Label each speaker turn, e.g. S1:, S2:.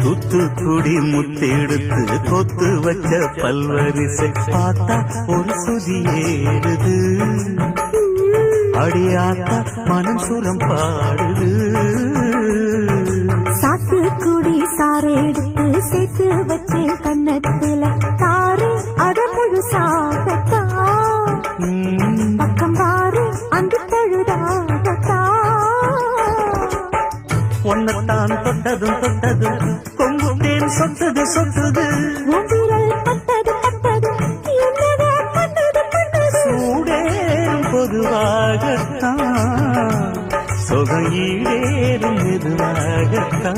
S1: தூத்துக்குடி முத்தெடுத்து கொத்து வச்ச பல்வரிசை பார்த்தா ஒரு சுதி ஏறுது அடியாத்தா மனம் சுரம் பாடுது
S2: சாத்துக்குடி சாறு எடுத்து சேர்த்து வச்சு கண்ணத்துல தாரு அட முழுசாகத்தா பக்கம் பாரு அந்த பழுதாகத்தா
S1: ஒன்னத்தான் தொட்டதும் தொட்டதும் கொங்குட்டேன் சொத்தது சொத்தது
S2: விரல் பட்டது பட்டது என்னதோ பண்ணது பண்ணது
S1: சூடேறும் பொதுவாகத்தான் சொகையீடேறும் மெதுவாகத்தான்